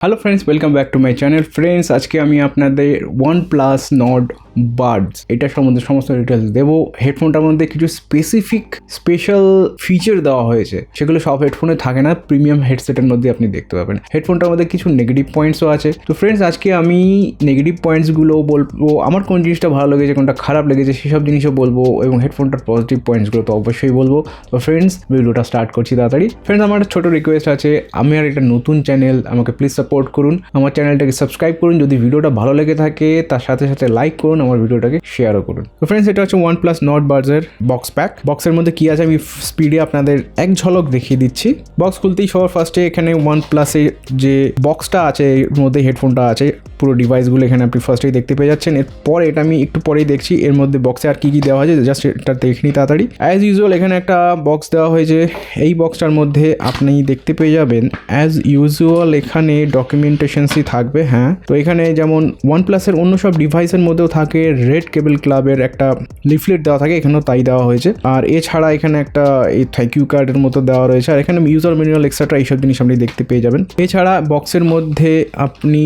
Hello friends, welcome back to my channel. Friends, আজকে আমি আপনাদের OnePlus Nord বাডস এটা সম্বন্ধে সমস্ত ডিটেলস দেবো। হেডফোনটার মধ্যে কিছু স্পেশাল ফিচার দেওয়া হয়েছে, সেগুলো সব হেডফোনে থাকে না, প্রিমিয়াম হেডসেটের মধ্যে আপনি দেখতে পাবেন। হেডফোনটার মধ্যে কিছু নেগেটিভ পয়েন্টসও আছে। তো ফ্রেন্ডস, আজকে আমি নেগেটিভ পয়েন্টসগুলো বলবো, আমার কোন জিনিসটা ভালো লেগেছে, কোনটা খারাপ লেগেছে সেসব জিনিসও বলবো, এবং হেডফোনটার পজিটিভ পয়েন্টসগুলো তো অবশ্যই বলবো। তো ফ্রেন্ডস, ভিডিওটা স্টার্ট করছি তাড়াতাড়ি। ফ্রেন্ডস, আমার একটা ছোটো রিকোয়েস্ট আছে, আমি আর একটা নতুন চ্যানেল, আমাকে প্লিজ সাপোর্ট করুন, আমার চ্যানেলটাকে সাবস্ক্রাইব করুন, যদি ভিডিওটা ভালো লেগে থাকে তার সাথে সাথে লাইক করুন, আমার ভিডিওটাকে শেয়ারও করুন। তো ফ্রেন্ডস, এটা হচ্ছে OnePlus Nord বাডসের বক্স প্যাক। বক্সের মধ্যে কি আছে আমি স্পিডে আপনাদের এক ঝলক দেখিয়ে দিচ্ছি। বক্স খুলতেই সবার ফার্স্টে এখানে OnePlus-এর যে বক্সটা আছে, এর মধ্যে হেডফোনটা আছে, পুরো ডিভাইসগুলো এখানে আপনি ফার্স্টেই দেখতে পেয়ে যাচ্ছেন। এরপর এটা আমি একটু পরেই দেখছি এর মধ্যে বক্সে আর কী কী দেওয়া হয়েছে, জাস্ট এটা দেখে নিই তাড়াতাড়ি। অ্যাজ ইউজুয়াল এখানে একটা বক্স দেওয়া হয়েছে, এই বক্সটার মধ্যে আপনি দেখতে পেয়ে যাবেন অ্যাজ ইউজুয়াল এখানে ডকুমেন্টেশনসই থাকবে। হ্যাঁ, তো এখানে যেমন OnePlus-এর অন্য সব ডিভাইসের মধ্যেও থাকে, রেড কেবল ক্লাবের একটা লিফলেট দেওয়া থাকে, এখানেও তাই দেওয়া হয়েছে। আর এছাড়া এখানে একটা এই থ্যাংক ইউ কার্ডের মতো দেওয়া রয়েছে, আর এখানে ইউজার ম্যানুয়াল এক্সেট্রা এইসব জিনিস আপনি দেখতে পেয়ে যাবেন। এছাড়া বক্সের মধ্যে আপনি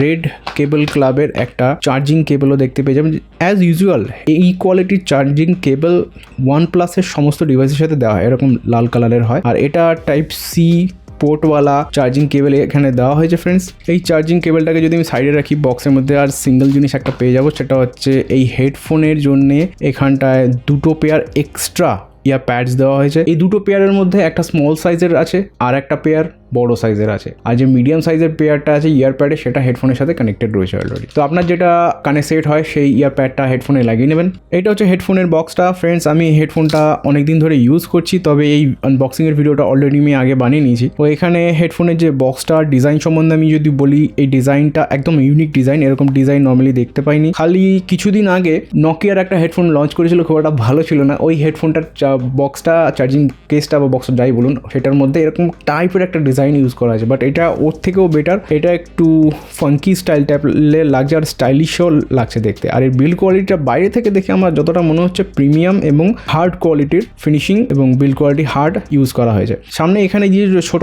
রেড কেবল ক্লাবের একটা চার্জিং কেবলও দেখতে পেয়ে যাবেন। অ্যাজ ইউজুয়াল এই কোয়ালিটির চার্জিং কেবল OnePlus-এর সমস্ত ডিভাইসের সাথে দেওয়া হয়, এরকম লাল কালারের হয়। আর এটা টাইপ সি পোর্টওয়ালা চার্জিং কেবল এখানে দেওয়া হয়েছে। ফ্রেন্ডস, এই চার্জিং কেবলটাকে যদি আমি সাইডে রাখি, বক্সের মধ্যে আর সিঙ্গেল জিনিস একটা পেয়ে যাবো, সেটা হচ্ছে এই হেডফোনের জন্যে এখানটায় দুটো পেয়ার এক্সট্রা ইয়ার প্যাডস দেওয়া হয়েছে। এই দুটো পেয়ারের মধ্যে একটা স্মল সাইজের আছে আর একটা পেয়ার বড় সাইজের আছে, আর যে মিডিয়াম সাইজের পেয়ারটা আছে ইয়ার প্যাডে, সেটা হেডফোনের সাথে কানেক্টেড রয়েছে অলরেডি। তো আপনার যেটা কানে সেট হয় সেই ইয়ার প্যাডটা হেডফোনে লাগিয়ে নেবেন। এটা হচ্ছে হেডফোনের বক্সটা। ফ্রেন্ডস, আমি হেডফোনটা অনেকদিন ধরে ইউজ করছি, তবে এই আনবক্সিংয়ের ভিডিওটা অলরেডি আমি আগে বানিয়ে নিয়েছি। তো এখানে হেডফোনের যে বক্সটা ডিজাইন সম্বন্ধে আমি যদি বলি, এই ডিজাইনটা একদম ইউনিক ডিজাইন, এরকম ডিজাইন নর্মালি দেখতে পাইনি। খালি কিছুদিন আগে নকিয়ার একটা হেডফোন লঞ্চ করেছিল, খুব একটা ভালো ছিল না। ওই হেডফোনটার বক্সটা, চার্জিং কেসটা বা বক্স যাই বলুন, সেটার মধ্যে এরকম টাইপের একটা ডিজাইন ইউজ করা আছে, বাট এটা ওর থেকেও বেটার। এটা একটু ফাঙ্কি স্টাইল টাইপের লাগছে আর স্টাইলিশও লাগছে দেখতে। আর এর বিল্ড কোয়ালিটিটা বাইরে থেকে দেখে আমার যতটা মনে হচ্ছে প্রিমিয়াম এবং হার্ড কোয়ালিটির ফিনিশিং এবং বিল্ড কোয়ালিটি হার্ড ইউজ করা হয়েছে। সামনে এখানে যে ছোট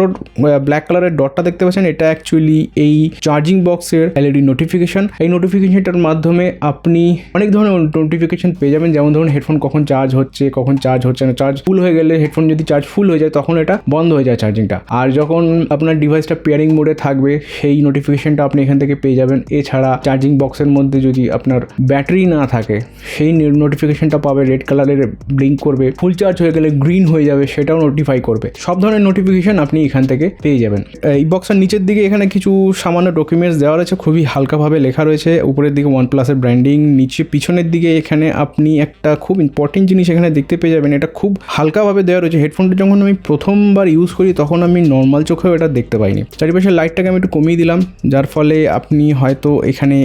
ব্ল্যাক কালারের ডটটা দেখতে পাচ্ছেন, এটা অ্যাকচুয়ালি এই চার্জিং বক্সের এলইডি নোটিফিকেশন। এই নোটিফিকেশনটার মাধ্যমে আপনি অনেক ধরনের নোটিফিকেশন পেয়ে যাবেন, যেমন ধরুন হেডফোন কখন চার্জ হচ্ছে, কখন চার্জ হচ্ছে না, চার্জ ফুল হয়ে গেলে, হেডফোন যদি চার্জ ফুল হয়ে যায় তখন এটা বন্ধ হয়ে যায় চার্জিংটা। আর যখন আপনার ডিভাইসটা পেয়ারিং মোডে থাকবে, সেই নোটিফিকেশনটা আপনি এখান থেকে পেয়ে যাবেন। এছাড়া চার্জিং বক্সের মধ্যে যদি আপনার ব্যাটারি না থাকে, সেই নোটিফিকেশনটা পাবে, রেড কালারের ব্লিঙ্ক করবে। ফুল চার্জ হয়ে গেলে গ্রিন হয়ে যাবে, সেটাও নোটিফাই করবে। সব ধরনের নোটিফিকেশন আপনি এখান থেকে পেয়ে যাবেন। এই বক্সের নিচের দিকে এখানে কিছু সামান্য ডকুমেন্টস দেওয়া রয়েছে, খুবই হালকাভাবে লেখা রয়েছে। উপরের দিকে OnePlus-এর ব্র্যান্ডিং, নিচে পিছনের দিকে এখানে আপনি একটা খুব ইম্পর্টেন্ট জিনিস এখানে দেখতে পেয়ে যাবেন, এটা খুব হালকাভাবে দেওয়া রয়েছে। হেডফোনটা যখন আমি প্রথমবার ইউজ করি তখন আমি নর্মাল চোখেও এটা দেখতে পাইনি। চারিপাশের লাইটটাকে আমি একটু কমিয়ে দিলাম, যার ফলে আপনি হয়তো এখানে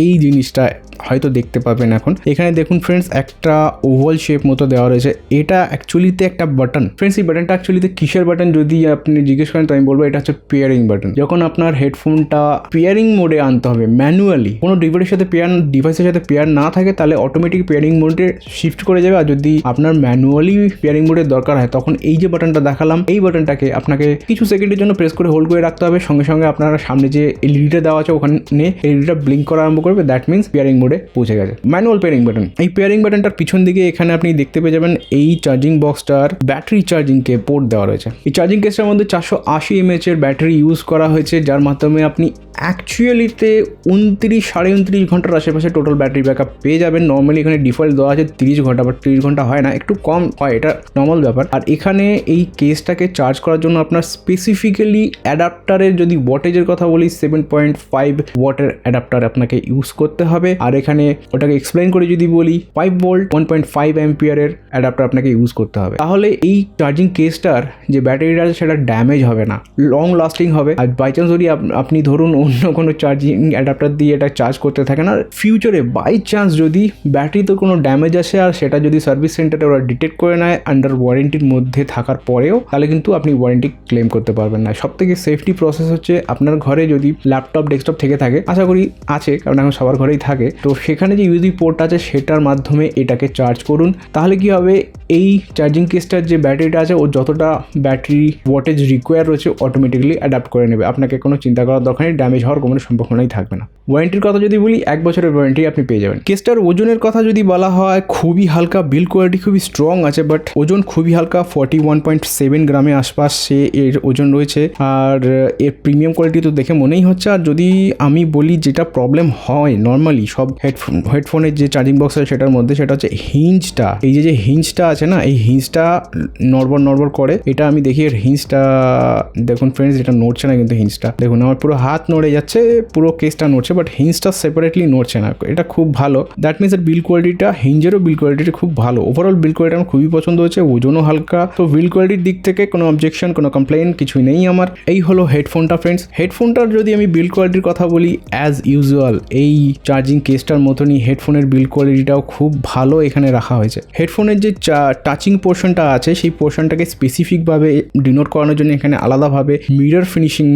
এই জিনিসটা হয়তো দেখতে পাবেন। এখন এখানে দেখুন ফ্রেন্ডস, একটা ওভাল শেপ মতো দেওয়া রয়েছে, এটা অ্যাকচুয়ালিতে একটা বাটন। ফ্রেন্ডস, এই বাটনটা অ্যাকচুয়ালিতে কিসের বাটন যদি আপনি জিজ্ঞেস করেন তো আমি বলবো এটা হচ্ছে পেয়ারিং বাটন। যখন আপনার হেডফোনটা পেয়ারিং মোডে আনতে হবে ম্যানুয়ালি, কোনো ডিভাইসের সাথে পেয়ার না থাকে, তাহলে অটোমেটিক পেয়ারিং মোডে শিফট করে যাবে। আর যদি আপনার ম্যানুয়ালি পেয়ারিং মোডের দরকার হয়, তখন এই যে বাটনটা দেখালাম, এই বাটনটাকে আপনাকে কিছু সেকেন্ডের জন্য প্রেস করে হোল্ড করে রাখতে হবে। সঙ্গে সঙ্গে আপনার সামনে যে এলইডিটা দেওয়া আছে ওখানে এলইডিটা ব্লিঙ্ক করা আরম্ভ করবে, দ্যাট মিনস পেয়ারিং মোডে পৌঁছে গেছে। Manual pairing button. এই পেয়ারিং বাটনটার পিছন দিকে এখানে আপনি দেখতে পেয়ে যাবেন এই চার্জিং বক্সটার ব্যাটারি চার্জিং কে পোর্ট দেওয়া রয়েছে। এই চার্জিং কেসটার মধ্যে 480 mAh এর ব্যাটারি ইউজ করা হয়েছে, যার মাধ্যমে আপনি অ্যাকচুয়ালিতে 29-29.5 ঘন্টার আশেপাশে টোটাল ব্যাটারি ব্যাকআপ পেয়ে যাবেন। নর্মালি এখানে ডিফল্ট দেওয়া আছে 30 ঘন্টা, বাট 30 ঘন্টা হয় না, একটু কম হয়, এটা নর্মাল ব্যাপার। আর এখানে এই কেসটাকে চার্জ করার জন্য আপনার স্পেসিফিক্যালি অ্যাডাপ্টারের, যদি ওয়াটেজের কথা বলি, 7.5 ওয়াটের অ্যাডাপ্টার আপনাকে ইউজ করতে হবে। আর এখানে ওটাকে এক্সপ্লেন করে যদি বলি, 5 ভোল্ট 1.5 অ্যাম্পিয়ারের অ্যাডাপ্টার আপনাকে ইউজ করতে হবে। তাহলে এই চার্জিং কেসটার যে ব্যাটারিটা আছে সেটা ড্যামেজ হবে না, লং লাস্টিং হবে। আর বাই চান্স যদি আপনি ধরুন অন্য অন্য কোনো চার্জিং অ্যাডাপ্টার দিয়ে এটা চার্জ করতে থাকেন। আর ফিউচারে বাই চান্স যদি ব্যাটারিতে কোনো ড্যামেজ আসে আর সেটা যদি সার্ভিস সেন্টারে ওরা ডিটেক্ট করে নেয় আন্ডার ওয়ারেন্টির মধ্যে থাকার পরেও, তাহলে কিন্তু আপনি ওয়ারেন্টি ক্লেম করতে পারবেন না। সব থেকে সেফটি প্রসেস হচ্ছে আপনার ঘরে যদি ল্যাপটপ ডেস্কটপ থেকে থাকে, আশা করি আছে কারণ এখন সবার ঘরেই থাকে, তো সেখানে যে ইউএসবি পোর্ট আছে সেটার মাধ্যমে এটাকে চার্জ করুন। তাহলে কি হবে, এই চার্জিং কেসটার যে ব্যাটারিটা আছে ও যতটা ব্যাটারি ওয়াটেজ রিকোয়ার রয়েছে অটোমেটিক্যালি অ্যাডাপ্ট করে নেবে। আপনাকে কোনো চিন্তা করার দরকার নেই, ড্যামেজ হওয়ার কোনো সম্ভাবনাই থাকবে না। ওয়ারেন্টির কথা যদি বলি, 1 বছরের ওয়ারেন্টি আপনি পেয়ে যাবেন। কেসটার ওজনের কথা যদি বলা হয়, খুবই হালকা, বিল্ড কোয়ালিটি খুবই স্ট্রং আছে, বাট ওজন খুবই হালকা, 41.7 গ্রামের আশপাশ সে এর ওজন রয়েছে। আর এর প্রিমিয়াম কোয়ালিটি তো দেখে মনেই হচ্ছে। আর যদি আমি বলি যেটা প্রবলেম হয় নর্মালি সব হেডফোনের যে চার্জিং বক্স আছে সেটার মধ্যে, সেটা হচ্ছে হিঞ্জটা। এই যে হিঞ্জটা আছে না, এই হিঞ্জটা নড়বড় করে। এটা আমি দেখি এর হিঞ্জটা দেখুন ফ্রেন্ডস, এটা নড়ছে না কিন্তু হিঞ্জটা দেখুন, আমার পুরো হাত নড়ে যাচ্ছে, পুরো কেসটা নড়ছে, বাট হিঞ্জটা সেপারেটলি নড়ছে না। এটা খুব ভালো, দ্যাট মিনস এর বিল্ড কোয়ালিটিটা, হিঞ্জেরও বিল্ড কোয়ালিটিটা খুব ভালো। ওভারঅল বিল্ড কোয়ালিটি আমার খুবই পছন্দ হয়েছে, ওজনও হালকা। তো বিল্ড কোয়ালিটির দিক থেকে কোনো অবজেকশন, কোনো কমপ্লেন কিছুই নেই আমার। এই হলো হেডফোনটা ফ্রেন্ডস। হেডফোনটার যদি আমি বিল্ড কোয়ালিটির কথা বলি, অ্যাজ ইউজুয়াল এই চার্জিং কেসটার মতনই হেডফোনের বিল্ড কোয়ালিটিটাও খুব ভালো এখানে রাখা হয়েছে। হেডফোনের যে টাচিং পোর্শনটা আছে সেই পোর্শনটাকে স্পেসিফিকভাবে ডিনোট করানোর জন্য এখানে আলাদাভাবে মিরর ফিনিশিং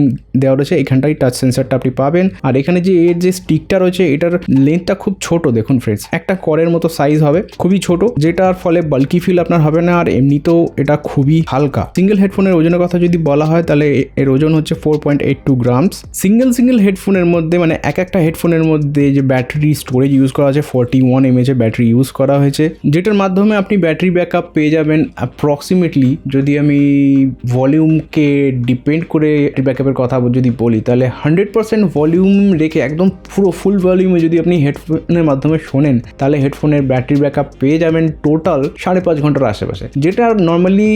দেওয়া রয়েছে। এখানটাই টাচ সেন্সারটা আপনি পাবেন। আর এখানে যে এর যে স্টিকটা রয়েছে এটার লেন্থটা খুব ছোট, দেখুন ফ্রেন্ডস, একটা করের মতো সাইজ হবে, খুবই ছোট, যেটার ফলে বাল্কি ফিল আপনার হবে না। আর এমনিতেও এটা খুবই হালকা। সিঙ্গেল হেডফোনের ওজনের কথা যদি বলা হয় তাহলে এর ওজন হচ্ছে 4.82 গ্রামস। সিঙ্গেল হেডফোনের মধ্যে মানে একটা হেডফোনের মধ্যে যে ব্যাটারি স্টোরেজ ইউজ করা আছে 41 mAh ব্যাটারি ইউজ করা হয়েছে, যেটার মাধ্যমে আপনি ব্যাটারি ব্যাকআপ পেয়ে যাবেন অ্যাপ্রক্সিমেটলি, যদি আমি ভলিউমকে ডিপেন্ড করে ব্যাকআপের কথা যদি বলি তাহলে 100% ভলিউম রেখে একদম পুরো ফুল ভলিউমে যদি আপনি হেডফোনের মাধ্যমে শোনেন তাহলে হেডফোনের ব্যাটারি ব্যাকআপ পেয়ে যাবেন টোটাল 5.5 ঘন্টার আশেপাশে, যেটা নর্মালি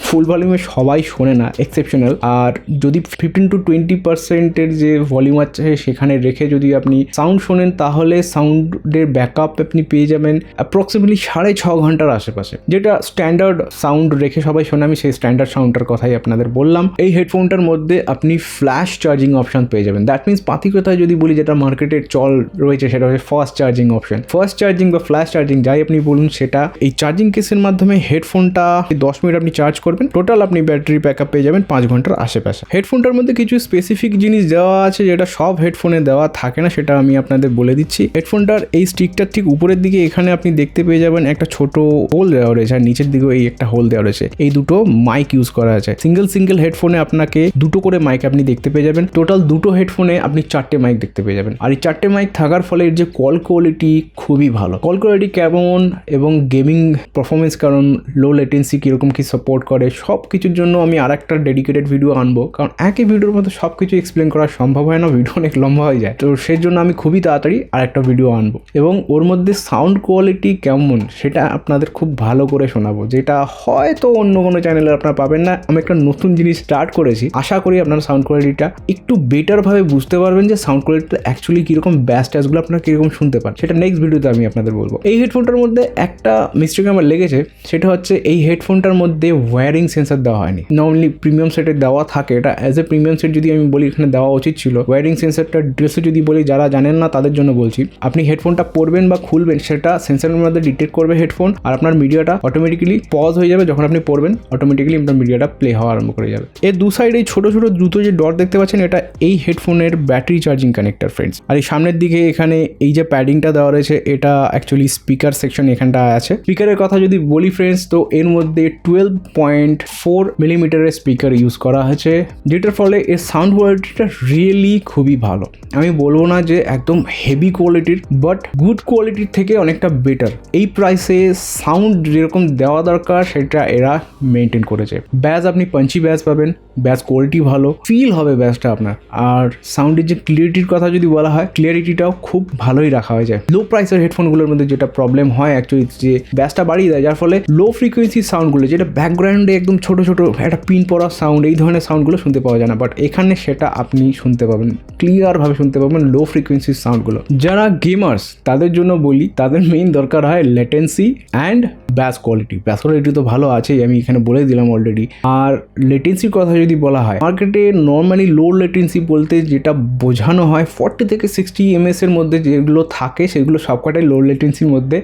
ফুল ভলিউমে সবাই শোনে না, এক্সেপশনাল। আর যদি 15 to 20% যে ভলিউম আছে সেখানে রেখে যদি আপনি সাউন্ড শোনেন তাহলে সাউন্ডের ব্যাকআপ আপনি পেয়ে যাবেন অ্যাপ্রক্সিমেটলি 6.5 ঘন্টার আশেপাশে, যেটা স্ট্যান্ডার্ড সাউন্ড রেখে সবাই শোনে। আমি সেই স্ট্যান্ডার্ড সাউন্ডটার কথাই আপনাদের বললাম। এই হেডফোনটার মধ্যে আপনি ফ্ল্যাশ চার্জিং অপশন পেয়ে যাবেন। দ্যাট মিনস পাতিকতায় যদি বলি যেটা মার্কেটের চল রয়েছে সেটা হচ্ছে fast charging option. Fast charging বা ফ্ল্যাশ চার্জিং যাই আপনি বলুন, সেটা এই চার্জিং কেসের মাধ্যমে হেডফোনটা 10 মিনিট আপনি চার্জ করবেন, টোটাল আপনি ব্যাটারি ব্যাকআপ পেয়ে যাবেন 5 ঘন্টার আশেপাশে। হেডফোনটার মধ্যে কিছু স্পেসিফিক জিনিস দেওয়া আছে যেটা সব হেডফোনে দেওয়া থাকে না, সেটা আমি আপনাদের বলে দিচ্ছি। হেডফোনটার এই স্টিকটার ঠিক উপরের দিকে এখানে আপনি দেখতে পেয়ে যাবেন একটা ছোট হোল দেওয়া রয়েছে, আর নিচের দিকেও এই একটা হোল দেওয়া রয়েছে। এই দুটো মাইক ইউজ করা আছে। সিঙ্গেল হেডফোনে আপনাকে দুটো করে মাইক আপনি দেখতে পেয়ে যাবেন। টোটাল দুটো হেডফোনে আপনি 4টে মাইক দেখতে পেয়ে যাবেন। আর এই 4টে মাইক থাকার ফলে এর যে কল কোয়ালিটি খুবই ভালো। কল কোয়ালিটি কেমন এবং গেমিং পারফরমেন্স কারণ লো লেটেন্সি কিরকম কি সাপোর্ট করে সব কিছুর জন্য আমি আর একটা ডেডিকেটেড ভিডিও আনবো, কারণ একই ভিডিওর মধ্যে সব কিছু এক্সপ্লেন করা সম্ভব হয় না, ভিডিও অনেক লম্বা হয়ে যায়। তো সেই জন্য আমি খুবই তাড়াতাড়ি আর একটা ভিডিও আনবো এবং ওর মধ্যে সাউন্ড কোয়ালিটি কেমন সেটা আপনাদের খুব ভালো করে শোনাবো, যেটা হয়তো অন্য কোনো চ্যানেলে আপনারা পাবেন না। আমি একটা নতুন জিনিস স্টার্ট করেছি, আশা করি আপনারা সাউন্ড কোয়ালিটিটা একটু বেটার ভাবে বুঝতে পারবেন যে সাউন্ড কোয়ালিটিটা অ্যাকচুয়ালি কিরকম, ব্যাস ট্যাসগুলো আপনারা কিরকম শুনতে পান, সেটা নেক্সট ভিডিওতে আমি আপনাদের বলবো। এই হেডফোনটার মধ্যে একটা মিস্টেক আমার লেগেছে, সেটা হচ্ছে এই হেডফোনটার মধ্যে ওয়্যারিং সেন্সার দেওয়া হয়নি। নর্মালি প্রিমিয়াম সেটে দেওয়া থাকে, এটা অ্যাজ এ প্রিমিয়াম সেট যদি আমি বলি এখানে দেওয়া উচিত ছিল। ওয়্যারিং সেন্সারটা ডিটেলসে যদি বলি, যারা জানেন না তাদের জন্য বলছি, আপনি হেডফোনটা পরবেন বা খুলবেন সেটা সেন্সারের মধ্যে ডিটেক্ট করবে হেডফোন, আর আপনার মিডিয়াটা অটোমেটিক্যালি পজ হয়ে যাবে। যখন আপনি পড়বেন অটোমেটিক্যালি আপনার মিডিয়াটা প্লে হওয়া আরম্ভ করে যাবে। এর দু সাইডে এই ছোট ছোট দ্রুত যে ডট দেখতে পাচ্ছেন, এটা এই হেডফোনের ব্যাটারি চার্জিং কানেক্টর ফ্রেন্ডস। আর এই সামনের দিকে এখানে এই যে প্যাডিংটা দেওয়া রয়েছে, এটা অ্যাকচুয়ালি স্পিকার সেকশন এখানটা আছে। স্পিকারের কথা যদি বলি ফ্রেন্ডস, তো এর মধ্যে 12.4 মিলিমিটারের স্পিকার ইউজ করা হয়েছে, যেটার ফলে এর সাউন্ড কোয়ালিটিটা রিয়েলি খুবই ভালো। আমি বলবো না যে একদম হেভি কোয়ালিটির, বাট গুড কোয়ালিটির থেকে অনেকটা বেটার। এই প্রাইসে সাউন্ড যেরকম দেওয়া দরকার সেটা এরা মেনটেন করেছে। ব্যাস আপনি পাঞ্চি ব্যাস পাবেন, ব্যাস কোয়ালিটি ভালো, ফিল হবে ব্যাসটা আপনার। আর সাউন্ডের যে ক্লিয়ারিটির কথা যদি বলা হয়, ক্লিয়ারিটিটাও খুব ভালোই রাখা হয়ে যায়। লো প্রাইসের হেডফোনগুলোর মধ্যে যেটা প্রবলেম হয় অ্যাকচুয়ালি, যে ব্যাসটা বাড়িয়ে দেয়, যার ফলে লো ফ্রিকোয়েন্সি সাউন্ডগুলো, যেটা ব্যাকগ্রাউন্ডে একদম ছোট ছোট একটা পিন পড়া সাউন্ড, এই ধরনের সাউন্ডগুলো শুনতে পাওয়া যায় না, বাট এখানে সেটা আপনি শুনতে পাবেন, ক্লিয়ারভাবে শুনতে পাবেন লো ফ্রিকোয়েন্সি সাউন্ডগুলো। যারা গেমার্স তাদের জন্য বলি, তাদের মেইন দরকার হয় লেটেন্সি অ্যান্ড ব্যাস কোয়ালিটি। ব্যাস কোয়ালিটি তো ভালো আছেই, আমি এখানে বলে দিলাম অলরেডি। আর লেটেন্সির কথা যদি যদি বলা হয়, মার্কেটে নর্মালি লো লেটেন্সি বলতে যেটা বোঝানো হয় 40 থেকে 60 ms এর মধ্যে যেগুলো থাকে সেগুলো সবকটাই লো লেটেন্সির মধ্যে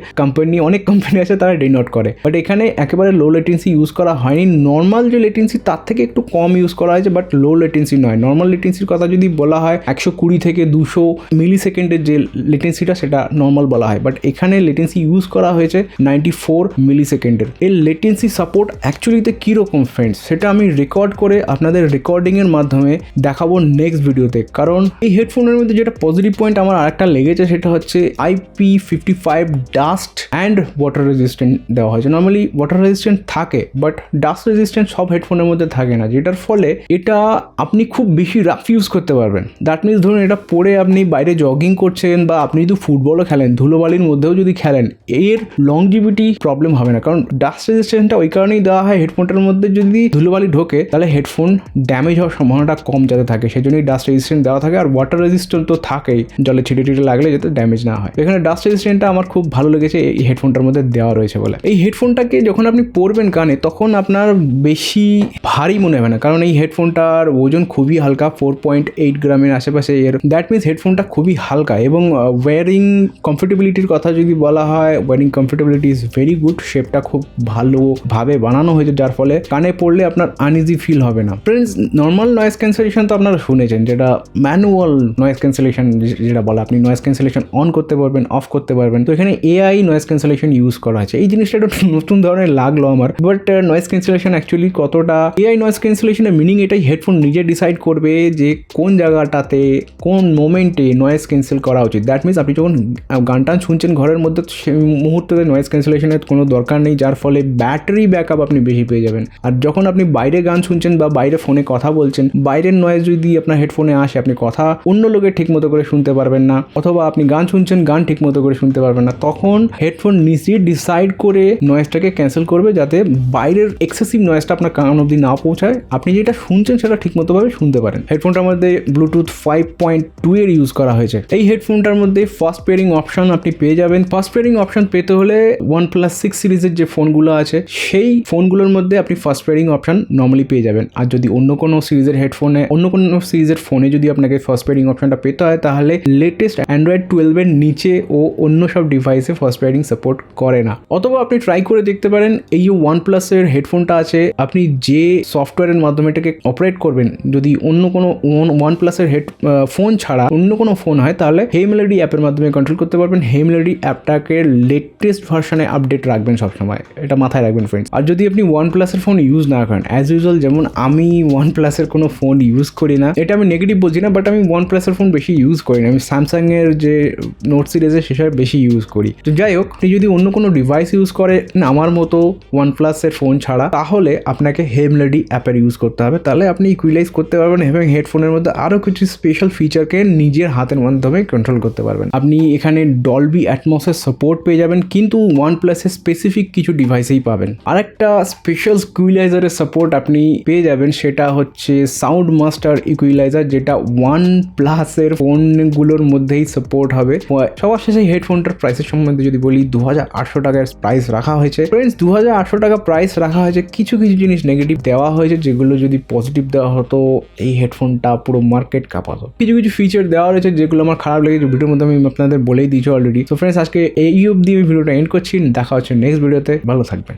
অনেক কোম্পানি আছে তারা ডিনোট করে, বাট এখানে একেবারে লো লেটেন্সি ইউজ করা হয়নি। নর্মাল যে লেটেন্সি তার থেকে একটু কম ইউজ করা হয়েছে, বাট লো লেটেন্সি নয়। নর্মাল লেটেন্সির কথা যদি বলা হয় 120 থেকে 200 মিলি সেকেন্ডের যে লেটেন্সিটা সেটা নর্মাল বলা হয়, বাট এখানে লেটেন্সি ইউজ করা হয়েছে 94 মিলি সেকেন্ডের। এর লেটেন্সি সাপোর্ট অ্যাকচুয়ালিতে কীরকম ফ্রেন্ডস সেটা আমি রেকর্ড করে আপনাদের রেকর্ডিংয়ের মাধ্যমে দেখাবো নেক্সট ভিডিওতে। কারণ এই হেডফোনের মধ্যে যেটা পজিটিভ পয়েন্ট আমার আরেকটা লেগেছে সেটা হচ্ছে IP55 dust and water resistant দেওয়া হয়েছে। নর্মালি ওয়াটার রেজিস্ট্যান্ট থাকে, বাট ডাস্ট রেজিস্ট্যান্ট সব হেডফোনের মধ্যে থাকে না, যেটার ফলে এটা আপনি খুব বেশি রাফ ইউজ করতে পারবেন। দ্যাট মিনস ধরুন এটা পরে আপনি বাইরে জগিং করছেন বা আপনি যদি ফুটবলও খেলেন, ধুলোবালির মধ্যেও যদি খেলেন, এর লংজিভিটি প্রবলেম হবে না। কারণ ডাস্ট রেজিস্ট্যান্টটা ওই কারণেই দেওয়া হয়, হেডফোনটার মধ্যে যদি ধুলোবালি ঢোকে তাহলে হেডফোন ড্যামেজ হওয়ার সম্ভাবনাটা কম যাতে থাকে, সেই জন্যই ডাস্ট রেজিস্ট্যান্ট দেওয়া থাকে। আর ওয়াটার রেজিস্ট্যান্ট তো থাকেই, জলে ছিটে লাগলে যাতে ড্যামেজ না হয়। এখানে ডাস্ট রেজিস্ট্যান্টটা আমার খুব ভালো লেগেছে এই হেডফোনটার মধ্যে দেওয়া রয়েছে বলে। এই হেডফোনটাকে যখন আপনি পরবেন কানে তখন আপনার বেশি ভারী মনে হবে না, কারণ এই হেডফোনটার ওজন খুবই হালকা, 4.8 গ্রামের আশেপাশে এর। দ্যাট মিনস হেডফোনটা খুবই হালকা। এবং ওয়ারিং কমফোর্টেবিলিটির কথা যদি বলা হয়, wiring comfortability is very good. শেপটা খুব ভালোভাবে বানানো হয়েছে, যার ফলে কানে পড়লে আপনার আনইজি ফিল হবে না। ফ্রেন্ডস, নর্মাল নয়েজ ক্যান্সেলেশন তো আপনারা শুনেছেন, যেটা ম্যানুয়াল নয়েজ ক্যান্সেলেশন যেটা বলা, আপনি নয়েজ ক্যান্সেলেশন অন করতে পারবেন, অফ করতে পারবেন। তো এখানে এআই নয়েজ ক্যান্সেলেশন ইউজ করা হয়েছে। এই জিনিসটা একটু নতুন ধরনের লাগলো আমার, বাট নয়েজ ক্যান্সেলেশন অ্যাকচুয়ালি কতটা এআই নয়েজ ক্যান্সেলেশনের মিনিং এটাই হেডফোন নিজে ডিসাইড করবে যে কোন জায়গাটাতে কোন মোমেন্টে নয়েজ ক্যান্সেল করা উচিত। দ্যাট মিনস আপনি যখন গান টান শুনছেন ঘরের মধ্যে, সেই মুহূর্তে নয়েজ ক্যান্সেলেশনের কোনো দরকার নেই, যার ফলে ব্যাটারি ব্যাকআপ আপনি বেশি পেয়ে যাবেন। আর যখন আপনি বাইরে গান শুনছেন বা বাইরে ফোনে কথা বলছেন, বাইরের নয়েজ যদি আপনার হেডফোনে আসে, আপনি কথা অন্য লোকের ঠিক মতো করে শুনতে পারবেন না, অথবা আপনি গান শুনছেন গান ঠিক মতো করে শুনতে পারবেন না। তখন হেডফোন নিজে ডিসাইড করে নয়েজটাকে ক্যান্সেল করবে যাতে বাইরের এক্সেসিভ নয়েজটা আপনার কান অবধি না পৌঁছায়, আপনি যেটা শুনছেন সেটা ঠিক মতোভাবে শুনতে পারেন। হেডফোনটার মধ্যে ব্লুটুথ 5.2 এর ইউজ করা হয়েছে। এই হেডফোনটার মধ্যে ফাস্ট পেয়ারিং অপশন আপনি পেয়ে যাবেন। ফাস্ট পেয়ারিং অপশন পেতে হলে OnePlus 6 সিরিজের যে ফোনগুলো আছে সেই ফোনগুলোর মধ্যে আপনি ফাস্ট পেয়ারিং অপশন নর্মালি পেয়ে যাবেন। আর যদি অন্য কোনো সিরিজের হেডফোনে, অন্য কোনো সিরিজের ফোনে যদি আপনাকে ফাস্ট পেয়ারিং অপশনটা পেতে হয়, তাহলে লেটেস্ট অ্যান্ড্রয়েড 12 এর নিচে ও অন্য সব ডিভাইসে ফাস্ট পেয়ারিং সাপোর্ট করে না। অথবা আপনি ট্রাই করে দেখতে পারেন, এই যে OnePlus এর হেডফোনটা আছে, আপনি যে সফটওয়্যারের মাধ্যমে এটাকে অপারেট করবেন, যদি অন্য কোনো OnePlus এর ফোন ছাড়া অন্য কোনো ফোন হয়, তাহলে হেমেলোডি অ্যাপের মাধ্যমে কন্ট্রোল করতে পারবেন। হেমেলোডি অ্যাপটাকে লেটেস্ট ভার্সনে আপডেট রাখবেন সবসময়, এটা মাথায় রাখবেন ফ্রেন্ডস। আর যদি আপনি OnePlus এর ফোন ইউজ না করেন, অ্যাজ ইউজুয়াল যেমন আমি OnePlus এর কোনো ফোন ইউজ করি না, এটা আমি নেগেটিভ বলছি না, বাট আমি OnePlus এর ফোন বেশি ইউজ করি না। আমি স্যামসাং এর যে নোট সিরিজের সেসব বেশি ইউজ করি। তো যাই হোক, আপনি যদি অন্য কোনো ডিভাইস ইউজ করেন আমার মতো OnePlus এর ফোন ছাড়া, তাহলে আপনাকে হেমেলোডি অ্যাপের ইউজ করতে হবে, তাহলে আপনি ইকুইলাইজ করতে পারবেন এবং হেডফোনের মধ্যে আরও কিছু স্পেশাল ফিচারকে নিজের হাতের মাধ্যমে কন্ট্রোল করতে পারবেন। আপনি এখানে ডলবি অ্যাটমসের সাপোর্ট পেয়ে যাবেন, কিন্তু OnePlus এর স্পেসিফিক কিছু ডিভাইসেই পাবেন। আরেকটা স্পেশাল ইকুইলাইজারের সাপোর্ট আপনি পেয়ে যাবেন, সেটা হচ্ছে সাউন্ড মাস্টার ইকুইলাইজার, যেটা OnePlus এর ফোনগুলোর মধ্যেই সাপোর্ট হবে। সবার শেষে হেডফোনটার প্রাইসের সম্বন্ধে যদি বলি, 2800 টাকার প্রাইস রাখা হয়েছে। ফ্রেন্ডস, 2800 টাকা প্রাইস রাখা হয়েছে, কিছু কিছু জিনিস নেগেটিভ দেওয়া হয়েছে, যেগুলো যদি পজিটিভ দেওয়া হতো এই হেডফোনটা পুরো মার্কেট কাঁপাতো। কিছু কিছু ফিচার দেওয়া রয়েছে যেগুলো আমার খারাপ লেগেছে, ভিডিওর মধ্যে আমি আপনাদের বলেই দিয়েছি অলরেডি। তো ফ্রেন্ডস, আজকে এই অবধি আমি ভিডিওটা এন্ড করছি। দেখা হচ্ছে নেক্সট ভিডিওতে, ভালো থাকবেন।